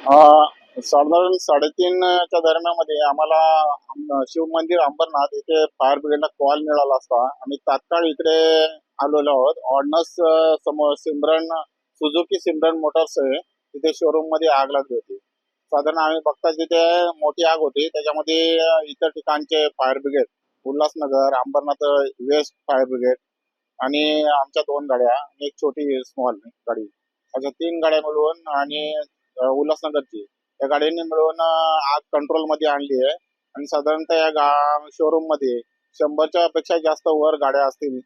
साधारण 3:30च्या दरम्यानमध्ये आम्हाला शिव मंदिर अंबरनाथ इथे फायर ब्रिगेडला कॉल मिळाला असता. आम्ही तात्काळ इकडे आलेलो आहोत. ऑर्डनन्स समोर सुझुकी सिमरन मोटर्स आहे, तिथे शोरूम मध्ये आग लागली होती. साधारण आम्ही बघता तिथे मोठी आग होती. त्याच्यामध्ये इतर ठिकाणचे fire brigade, Ulhasnagar, Ambernath west fire brigade आणि आमच्या 2 गाड्या, एक छोटी स्मॉल गाडी, अशा 3 गाड्या मिळून आणि उल्हासनगरची या गाड्यांनी मिळून आग कंट्रोल मध्ये आणली आहे. आणि साधारणतः या शोरूम मध्ये 100च्या पेक्षा जास्त वर गाड्या असतील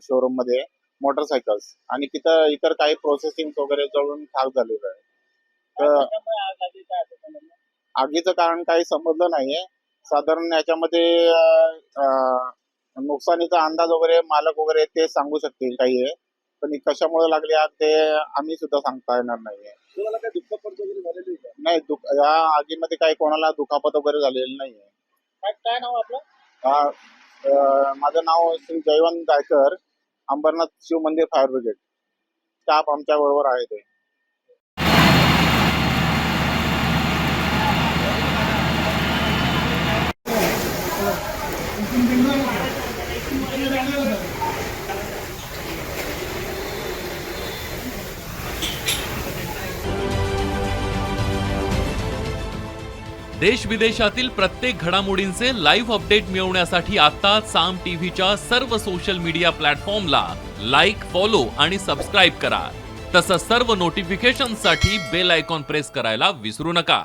शोरूम मध्ये, मोटरसायकल्स, आणि तिथं इतर काही प्रोसेसिंग वगैरे जळून खाक झालेलं आहे. तर आगीचं कारण काही समजलं नाहीये. साधारण याच्यामध्ये नुकसानीचा अंदाज वगैरे मालक वगैरे ते सांगू शकतील काही आहे, पण कशामुळे लागली आग ते आम्ही सुद्धा सांगता येणार नाहीये. नाही, या आगीमध्ये काही कोणाला दुखापत वगैरे झालेली नाहीये. काय नाव आपलं? माझं नाव श्री जयवंत गायकर, अंबरनाथ शिव मंदिर फायर ब्रिगेड. स्टाफ आमच्या बरोबर आहे ते. देश विदेशातील प्रत्येक घडामोडींचे लाईव्ह अपडेट मिळवण्यासाठी आता साम टीव्हीच्या सर्व सोशल मीडिया प्लॅटफॉर्मला लाईक, फॉलो आणि सबस्क्राईब करा. तसंच सर्व नोटिफिकेशनसाठी बेल आयकॉन प्रेस करायला विसरू नका.